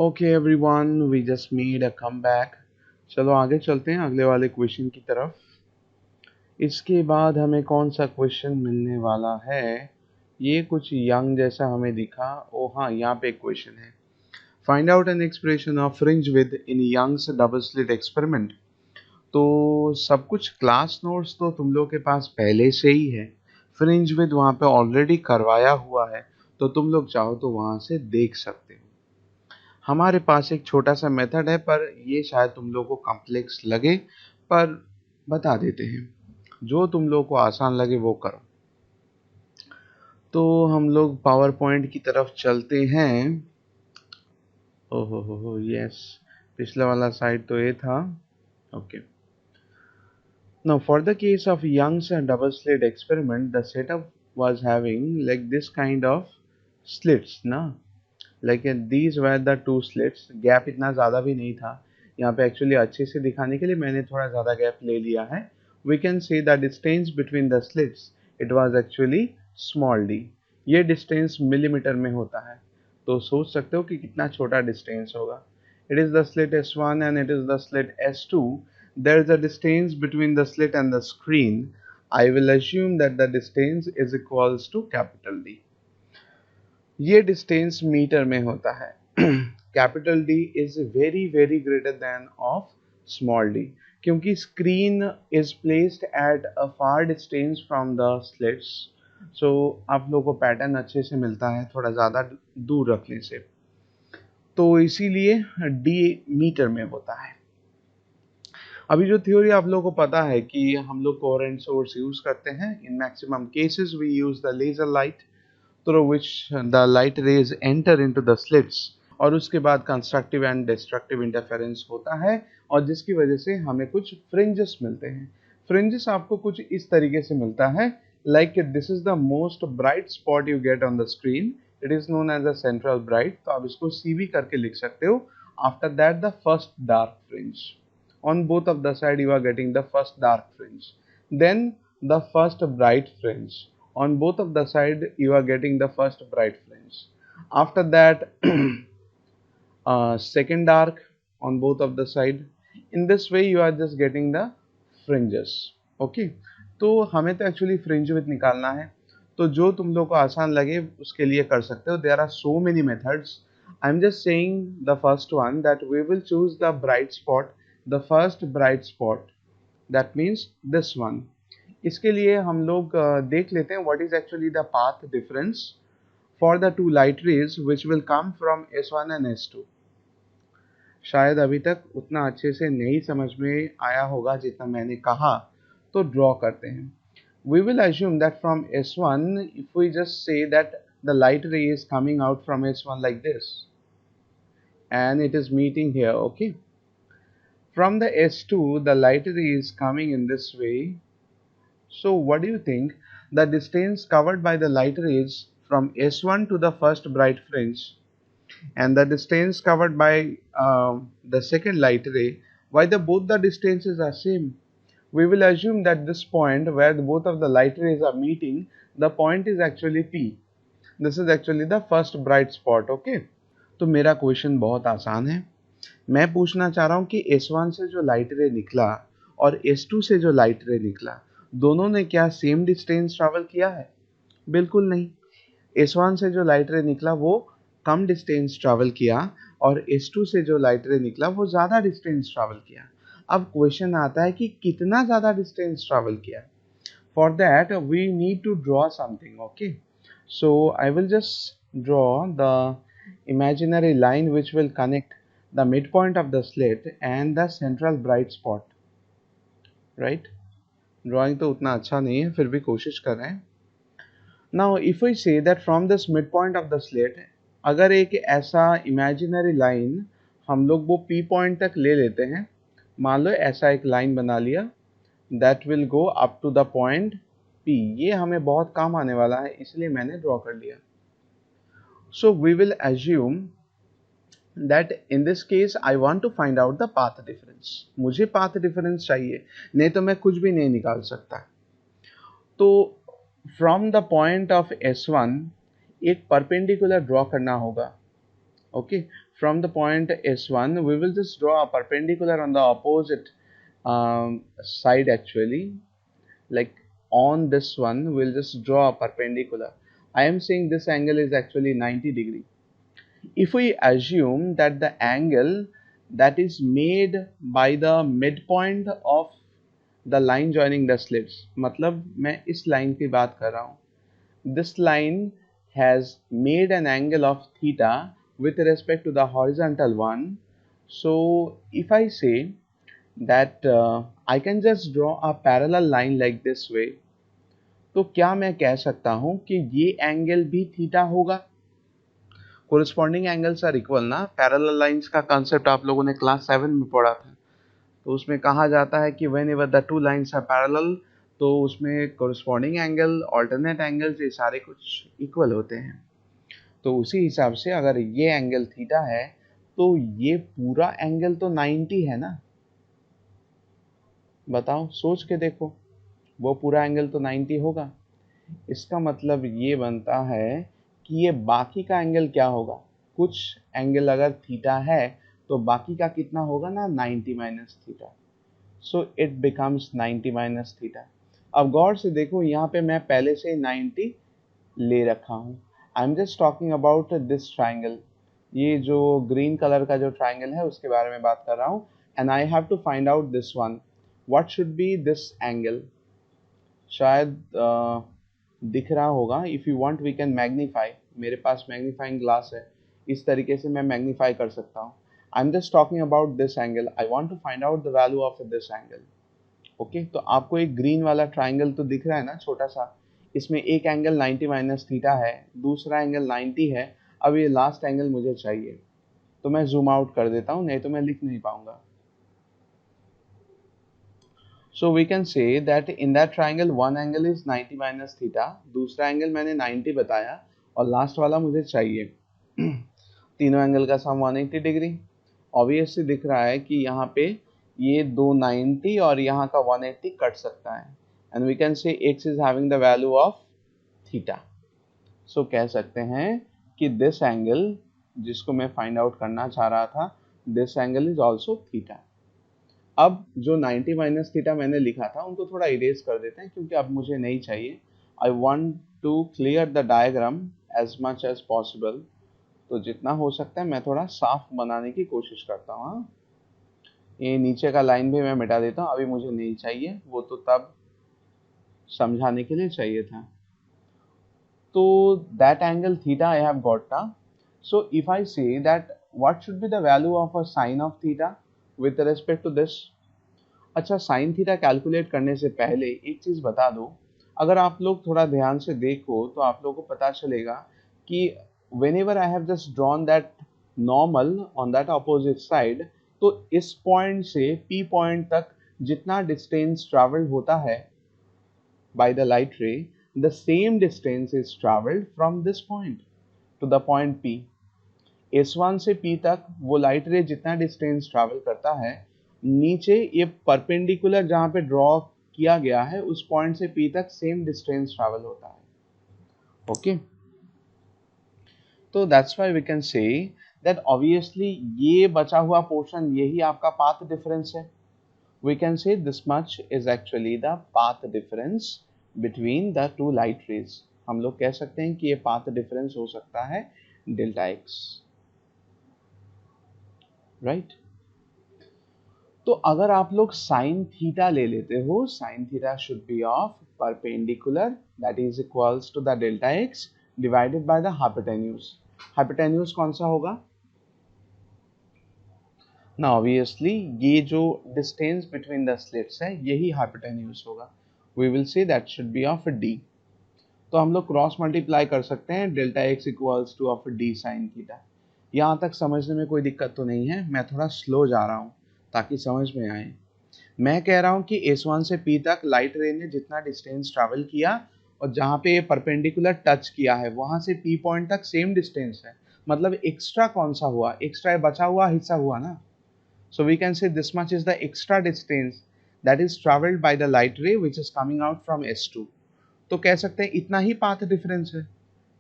Okay everyone, we just made a comeback. चलो आगे चलते हैं अगले वाले क्वेश्चन की तरफ। इसके बाद हमें कौन सा क्वेश्चन मिलने वाला है? ये कुछ यंग जैसा हमें दिखा। ओ हाँ, यहाँ पे एक क्वेश्चन है। Find out an expression of fringe width in Young's double slit experiment. तो सब कुछ क्लास नोट्स तो तुम लोग के पास पहले से ही है। फ्रिंज विद वहाँ पे ऑलरेडी करवाया हुआ है, तो तुम लोग चाहो तो वहाँ से देख सकते हो। हमारे पास एक छोटा सा मेथड है, पर ये शायद तुम लोग को कॉम्प्लेक्स लगे, पर बता देते हैं। जो तुम लोग को आसान लगे वो करो। तो हम लोग पावर पॉइंट की तरफ चलते हैं। ओहो हो यस, पिछला वाला साइड तो ये था। Okay, now for the case of Young's double slit experiment, the setup was having like this kind of slits ना, लेकिन these were the two slits। Gap इतना ज़्यादा भी नहीं था। यहाँ पे एक्चुअली अच्छे से दिखाने के लिए मैंने थोड़ा ज़्यादा गैप ले लिया है। We can say the distance between the slits, it was actually small d। ये डिस्टेंस मिलीमीटर में होता है, तो सोच सकते हो कि कितना छोटा डिस्टेंस होगा। It is the slit S1 and it is the slit S2। There is a distance between the slit and the screen। I will assume that the distance is equals to capital D। ये distance meter में होता है। Capital D is very very greater than of small D, क्योंकि screen is placed at a far distance from the slits. So आप लोगों को pattern अच्छे से मिलता है थोड़ा ज़्यादा दूर रखने से, तो इसीलिए डी मीटर में होता है। अभी जो थ्योरी आप लोगों को पता है कि हम लोग कोहेरेंट सोर्स यूज करते हैं। In maximum cases we use the laser light through which the light rays enter into the slits, और उसके बाद कंस्ट्रक्टिव एंड डिस्ट्रक्टिव इंटरफेरेंस होता है, और जिसकी वजह से हमें कुछ फ्रिंजेस मिलते हैं। फ्रिंजेस आपको कुछ इस तरीके से मिलता है, like this is the most bright spot you get on the screen, it is known as a central bright. तो आप इसको सीबी करके लिख सकते हो। After that the first dark fringe, on both of the side you are getting the first dark fringe, then the first bright fringe, on both of the side you are getting the first bright fringe. After that second dark on both of the side. In this way you are just getting the fringes। okay, तो हमें तो actually fringe with निकालना है, तो जो तुम लोग को आसान लगे उसके लिए कर सकते हो। There are so many methods. I am just saying the first one that we will choose the bright spot, the first bright spot, that means this one. इसके लिए हम लोग देख लेते हैं what is actually the path difference for the two light rays which will come from S1 and S2। शायद अभी तक उतना अच्छे से नहीं समझ में आया होगा जितना मैंने कहा, तो ड्रॉ करते हैं। We will assume that from S1, if we just say that the light ray is coming out from S1 like this, and it is meeting here, okay? From the S2, the light ray is coming in this way. So what do you think? The distance covered by the light rays from S1 to the first bright fringe, and the distance covered by the second light ray, why both the distances are same? We will assume that this point where both of the light rays are meeting, the point is actually P। This is actually the first bright spot। okay? तो मेरा question बहुत आसान है। मैं पूछना चाह रहा हूँ कि S1 से जो लाइट रे निकला और S2 से जो लाइट रे निकला, दोनों ने क्या सेम डिस्टेंस ट्रैवल किया है? बिल्कुल नहीं। S1 से जो लाइट रे निकला वो कम डिस्टेंस ट्रैवल किया, और S2 से जो लाइट रे निकला वो ज़्यादा डिस्टेंस ट्रैवल किया। अब क्वेश्चन आता है कि कितना ज़्यादा डिस्टेंस ट्रैवल किया। For that we need to draw something. Okay, so I will just draw the imaginary line which will connect the midpoint of the slit and the central bright spot, right? Drawing तो उतना अच्छा नहीं है, फिर भी कोशिश कर रहे हैं। Now if we say that from this midpoint of the slit, अगर एक ऐसा imaginary line हम लोग वो P पॉइंट तक ले लेते हैं, मान लो ऐसा एक लाइन बना लिया, that will go up to the point P। ये हमें बहुत काम आने वाला है, इसलिए मैंने ड्रॉ कर लिया। So we will assume that in this case I want to find out the path difference। मुझे path difference चाहिए, नहीं तो मैं कुछ भी नहीं निकाल सकता। तो from the point of S1 एक परपेंडिकुलर ड्रॉ करना होगा। Okay, from the point S1 we will just draw a perpendicular on the opposite side actually, like on this one we'll just draw a perpendicular. I am saying this angle is actually 90 degree. If we assume that the angle that is made by the midpoint of the line joining the slits, मतलब मैं इस line की बात कर रहा हूँ, this line has made an angle of theta with respect to the horizontal one. So if I say that I can just draw a parallel line like this way, तो क्या मैं कह सकता हूं कि ये एंगल भी थीटा होगा? कोरिस्पॉन्डिंग एंगल्स आर इक्वल ना, पैरेलल लाइंस का कॉन्सेप्ट आप लोगों ने क्लास 7 में पढ़ा था, तो उसमें कहा जाता है कि whenever the two lines are parallel, तो उसमें कोरिस्पॉन्डिंग एंगल, ऑल्टरनेट एंगल्स, ये सारे कुछ इक्वल होते हैं। तो उसी हिसाब से अगर ये एंगल थीटा है तो ये पूरा एंगल तो 90 है ना, बताओ सोच के देखो, वो पूरा एंगल तो 90 होगा। इसका मतलब ये बनता है कि ये बाकी का एंगल क्या होगा, कुछ एंगल अगर थीटा है तो बाकी का कितना होगा ना, 90 minus theta. So it becomes 90 minus theta. अब गौर से देखो, यहाँ पे मैं पहले से 90 ले रखा हूँ। I am just talking about this triangle, ये जो ग्रीन कलर का जो ट्राइंगल है उसके बारे में बात कर रहा हूँ। And I have to find out this one, what should be this angle. शायद दिख रहा होगा, if you want we can magnify, मेरे पास मैग्नीफाइंग ग्लास है, इस तरीके से मैं मैग्नीफाई कर सकता हूँ। I am just talking about this angle, I want to find out the value of this angle. Okay, तो आपको एक ग्रीन वाला ट्राइंगल तो दिख रहा है ना, छोटा सा, इसमें एक एंगल 90 माइनस थीटा है, दूसरा एंगल 90 है। अब ये लास्ट एंगल मुझे चाहिए, तो मैं जूम आउट कर देता हूँ, नहीं तो मैं लिख नहीं पाऊंगा। So we can say that in that triangle one angle is 90 minus theta, दूसरा एंगल मैंने 90 बताया, और लास्ट वाला मुझे चाहिए। तीनों एंगल का सम 180 डिग्री। ऑब्वियसली दिख रहा है कि यहाँ पे ये दो 90 और यहाँ का 180 कट सकता है, and we can say x is having the value of theta. So कह सकते हैं कि दिस एंगल जिसको मैं फाइंड आउट करना चाह रहा था, this angle is also theta. अब जो 90 माइनस थीटा मैंने लिखा था उनको थोड़ा इरेज कर देते हैं, क्योंकि अब मुझे नहीं चाहिए। I want to clear the diagram as much as possible, तो जितना हो सकता है मैं थोड़ा साफ बनाने की कोशिश करता हूँ। हाँ, ये नीचे का लाइन भी मैं मिटा देता हूँ, अभी मुझे नहीं चाहिए, वो तो तब समझाने के लिए चाहिए था। तो that angle theta I have got ना। So if I say that what should be the value of a sine of theta with respect to this. अच्छा, साइन थीटा कैलकुलेट करने से पहले एक चीज़ बता दो, अगर आप लोग थोड़ा ध्यान से देखो तो आप लोगों को पता चलेगा कि whenever I have just drawn that normal on that opposite side, तो इस पॉइंट से P पॉइंट तक जितना डिस्टेंस ट्रैवल्ड होता है by the light ray, the same distance is traveled from this point to the point P. S1 से P तक वो लाइट रे जितना डिस्टेंस ट्रैवल करता है, नीचे ये परपेंडिकुलर जहाँ पे ड्रॉ किया गया है उस पॉइंट से P तक सेम डिस्टेंस ट्रैवल होता है। ओके, तो that's why we can say that obviously ये बचा हुआ पोर्शन यही आपका पाथ डिफरेंस है। We can say this much is actually the path difference between the two light rays. हम लोग कह सकते हैं कि ये पाथ डिफरेंस हो सकता है डेल्टा एक्स, राइट। तो अगर आप लोग साइन थीटा ले लेते हो, sine theta should be of perpendicular that is equals to the delta X divided by the hypotenuse. Hypotenuse कौन सा होगा ना, ऑब्वियसली ये जो डिस्टेंस बिटवीन द स्लिट्स है यही हाइपोटेन्यूज होगा। We will say that should be of D. तो हम लोग क्रॉस मल्टीप्लाई कर सकते हैं delta X equals to of D sine theta. यहाँ तक समझने में कोई दिक्कत तो नहीं है, मैं थोड़ा स्लो जा रहा हूँ ताकि समझ में आए। मैं कह रहा हूँ कि S1 से P तक लाइट रे ने जितना डिस्टेंस ट्रैवल किया और जहाँ पे ये परपेंडिकुलर टच किया है वहाँ से P पॉइंट तक सेम डिस्टेंस है, मतलब एक्स्ट्रा कौन सा हुआ, एक्स्ट्रा बचा हुआ हिस्सा हुआ ना। So we can say this much is the extra distance that is travelled by the light ray which is coming out from S2। तो कह सकते हैं इतना ही पाथ डिफरेंस है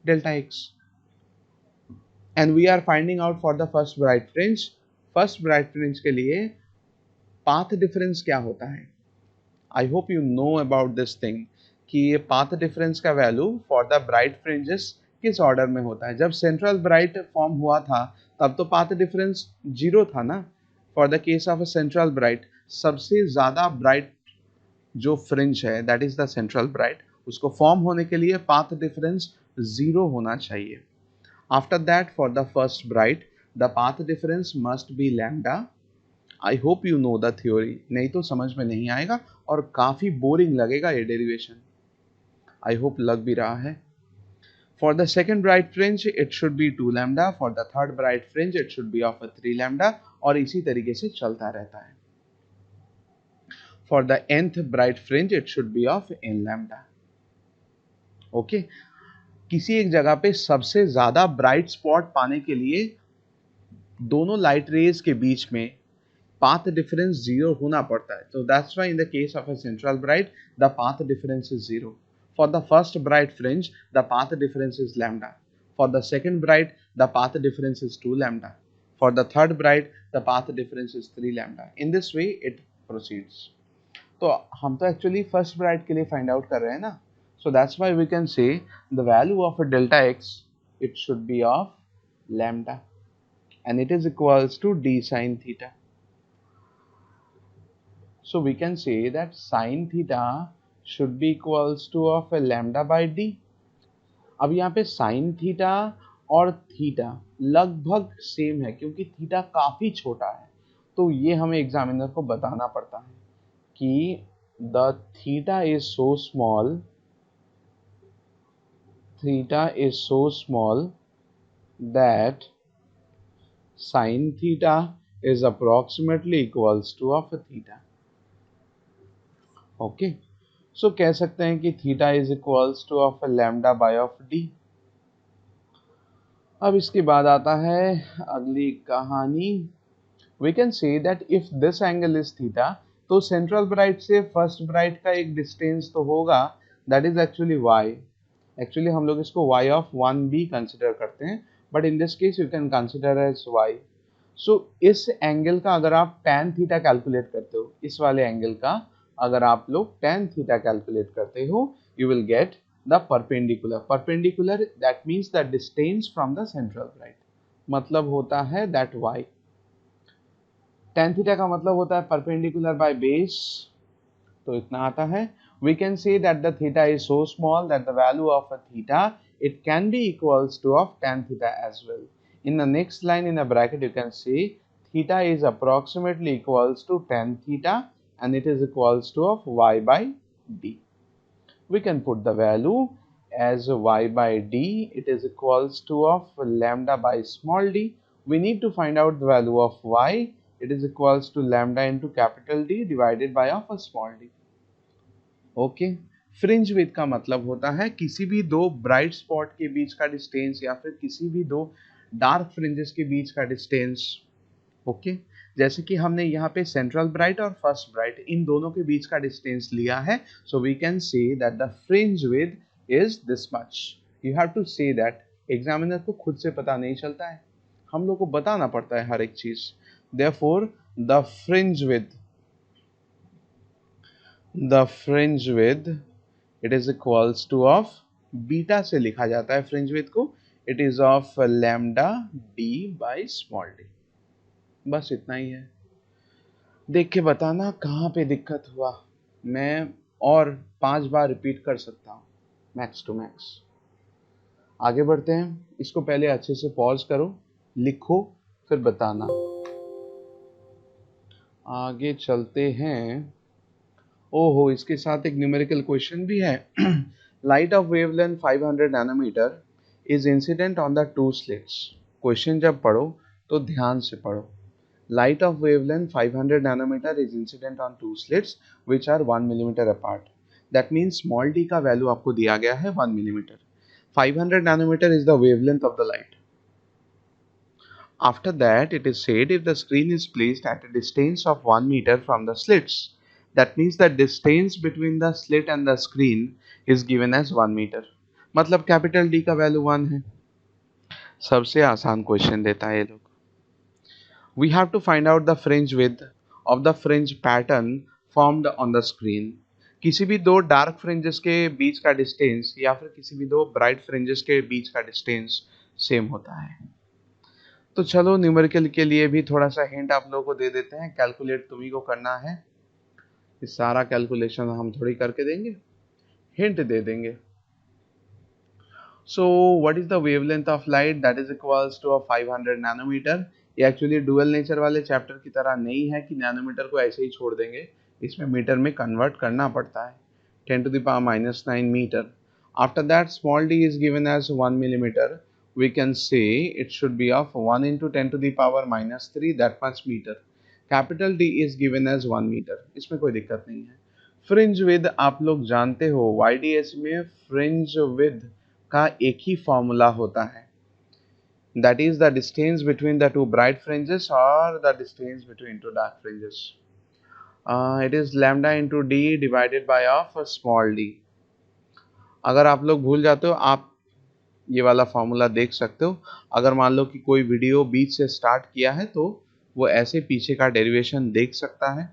delta x. And we are finding out for the first bright fringe. First bright fringe के लिए path difference क्या होता है? I hope you know about this thing कि ये पाथ डिफरेंस का value for the bright fringes किस order में होता है। जब सेंट्रल ब्राइट फॉर्म हुआ था तब तो पाथ डिफरेंस जीरो था ना। For the case of a central bright, सबसे ज्यादा ब्राइट जो फ्रिंज है that is the central bright, उसको फॉर्म होने के लिए पाथ डिफरेंस जीरो होना चाहिए। After that for the first bright the path difference must be lambda. I hope you know the theory, नहीं तो समझ में नहीं आएगा और काफी बोरिंग लगेगा ये डेरिवेशन। आई होप लग भी रहा है। For the second bright fringe it should be 2 lambda, for the third bright fringe it should be of 3 lambda, और इसी तरीके से चलता रहता है। For the nth bright fringe it should be of n lambda. Okay, किसी एक जगह पे सबसे ज्यादा ब्राइट स्पॉट पाने के लिए दोनों लाइट रेज के बीच में path difference zero होना पड़ता है। So that's why in the case of a central bright, the path difference is zero. For the first bright fringe, the path difference is lambda. For the second bright, the path difference is 2 lambda. For the third bright, the path difference is 3 lambda. In this way, it proceeds. तो हम तो actually first bright के लिए find out कर रहे हैं ना। So that's why we can say the value of a delta x, it should be of lambda, and it is equals to d sine theta. So we can say that sine theta should be equals to of a lambda by d. अब यहाँ पे sine theta और theta लगभग same है क्योंकि theta काफी छोटा है, तो ये हमें एग्जामिनर को बताना पड़ता है कि the theta is so small, theta is so small that sine theta is approximately equals to of theta. Okay, so कह सकते हैं कि theta is equals to of lambda by of D. अब इसके बाद आता है अगली कहानी। We can say that if this angle is theta, तो सेंट्रल ब्राइट से फर्स्ट ब्राइट का एक डिस्टेंस तो होगा, that is actually Y. Actually हम लोग इसको वाई ऑफ 1b कंसिडर करते हैं, but in this case you can consider as Y. So इस एंगल का अगर आप tan थीटा कैलकुलेट करते हो, इस वाले एंगल का अगर आप लोग tan थीटा कैलकुलेट करते हो, you will get the perpendicular. Perpendicular that means the distance from the central bright, मतलब होता है दैट y। tan थीटा का मतलब होता है परपेंडिकुलर बाय बेस, तो इतना आता है। We can say that the theta is so small that the value of a theta, it can be equals to of tan theta as well. In the next line in a bracket you can see theta is approximately equals to tan theta, and it is equals to of y by d. We can put the value as y by d, it is equals to of lambda by small d. We need to find out the value of y, it is equals to lambda into capital D divided by of a small d. Okay, fringe width का मतलब होता है किसी भी दो bright spot के बीच का डिस्टेंस या फिर किसी भी दो डार्क फ्रिंजेस के बीच का डिस्टेंस। ओके, जैसे कि हमने यहाँ पे सेंट्रल ब्राइट और फर्स्ट ब्राइट इन दोनों के बीच का डिस्टेंस लिया है, so we can say that the fringe width is this much. You have to say that, examiner को खुद से पता नहीं चलता है, हम लोग को बताना पड़ता है हर एक चीज। Therefore the fringe width, the fringe width, it is equals to of beta से लिखा जाता है फ्रिंज विड्थ को, it is of lambda d by small d। बस इतना ही है, देख के बताना कहाँ पे दिक्कत हुआ। मैं और 5 बार रिपीट कर सकता हूँ मैक्स टू मैक्स। आगे बढ़ते हैं, इसको पहले अच्छे से पॉज करो, लिखो, फिर बताना। आगे चलते हैं। ओहो, इसके साथ एक न्यूमेरिकल क्वेश्चन भी है। Light of wavelength 500 nanometre is incident on the two slits. Question जब पढ़ो तो ध्यान से पढ़ो। Light of wavelength 500 nanometre is incident on two slits which are 1 millimetre apart. That means small d का वैल्यू आपको दिया गया है 1 millimetre. 500 nanometer is the wavelength of the light. After that, it is said if the screen is placed at a distance of 1 meter from the slits, that means the distance between the slit and the screen is given as 1 meter. मतलब capital D का value 1 है. सबसे आसान question देता है ये लोग। We have to find out the fringe width of the fringe pattern formed on the screen. किसी भी दो डार्क फ्रिंजेस के बीच का डिस्टेंस या फिर किसी भी दो ब्राइट फ्रिंजेस के बीच का डिस्टेंस सेम होता है। तो चलो न्यूमेरिकल के लिए भी थोड़ा सा हिंट आप लोगों को दे देते हैं। कैलकुलेट तुम्ही को करना है, इस सारा कैलकुलेशन हम थोड़ी करके देंगे, हिंट दे देंगे। So what is the wavelength of light? That is equals to a 500 nanometre. ये एक्चुअली डुअल नेचर वाले चैप्टर की तरह नहीं है कि नैनोमीटर को ऐसे ही छोड़ देंगे, इसमें मीटर में कन्वर्ट करना पड़ता है। 10 to the power minus 9 meter. After that, small d is given as 1 millimeter. We can say it should be of 1 into 10 to the power minus 3 that much meter. Capital D is given as 1 meter. इसमें कोई दिक्कत नहीं है। Fringe with आप लोग जानते हो, YDS में फ्रिंज विद का एक ही फॉर्मूला होता है, that is the distance between the two bright fringes और the distance between two dark fringes. It is lambda into D divided by of small D. अगर आप लोग भूल जाते हो, आप ये वाला फॉर्मूला देख सकते हो। अगर मान लो कि कोई वीडियो बीच से स्टार्ट किया है तो वो ऐसे पीछे का डेरिवेशन देख सकता है,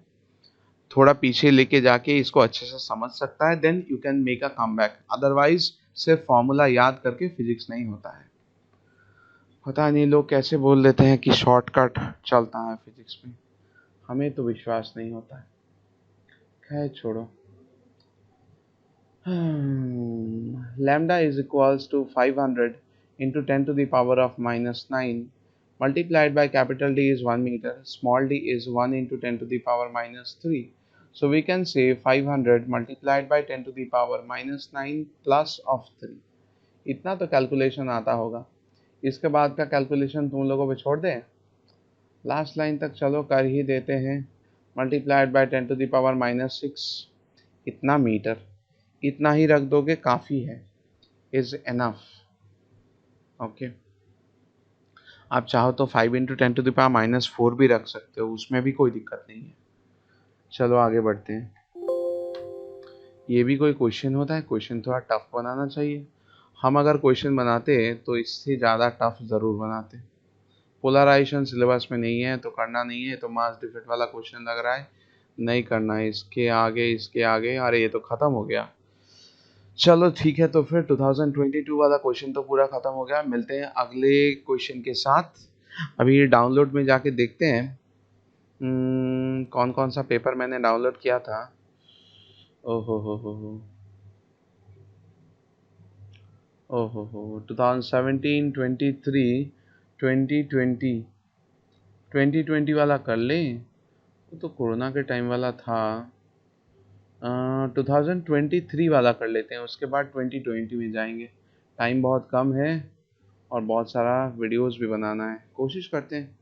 थोड़ा पीछे लेके जाके इसको अच्छे से समझ सकता है, then you can make a comeback. Otherwise सिर्फ फॉर्मूला याद करके फिजिक्स नहीं होता है। पता नहीं लोग कैसे बोल देते हैं कि शॉर्टकट चलता है फिजिक्स में, हमें तो विश्वास नहीं होता है। खैर छोड़ो। Lambda is equals to 500 into 10 to the power of minus 9 multiplied by capital D is 1 meter, small d is 1 into 10 to the power minus 3. So we can say 500 multiplied by 10 to the power minus 9 plus of 3. इतना तो calculation आता होगा, इसके बाद का calculation तुम लोगों पे छोड़ दें, लास्ट लाइन तक चलो कर ही देते हैं। Multiplied by 10 to the power minus 6, इतना मीटर, इतना ही रख दोगे काफ़ी है, इज एनफ। ओके, आप चाहो तो 5 into 10 to the power minus 4 भी रख सकते हो, उसमें भी कोई दिक्कत नहीं है। चलो आगे बढ़ते हैं। ये भी कोई क्वेश्चन होता है, क्वेश्चन थोड़ा टफ बनाना चाहिए। हम अगर क्वेश्चन बनाते तो इससे ज़्यादा टफ ज़रूर बनाते। पोलराइजेशन सिलेबस में नहीं है तो करना नहीं है, तो मास डिफेक्ट वाला क्वेश्चन लग रहा है, नहीं करना है। इसके आगे, इसके आगे, अरे ये तो ख़त्म हो गया। चलो ठीक है, तो फिर 2022 वाला क्वेश्चन तो पूरा ख़त्म हो गया। मिलते हैं अगले क्वेश्चन के साथ। अभी डाउनलोड में जाके देखते हैं कौन कौन सा पेपर मैंने डाउनलोड किया था। ओहो हो 2017, 23, 2020, 2020 वाला कर लें, वो तो कोरोना के टाइम वाला था। 2023 वाला कर लेते हैं, उसके बाद 2020 में जाएंगे। टाइम बहुत कम है और बहुत सारा वीडियोस भी बनाना है, कोशिश करते हैं।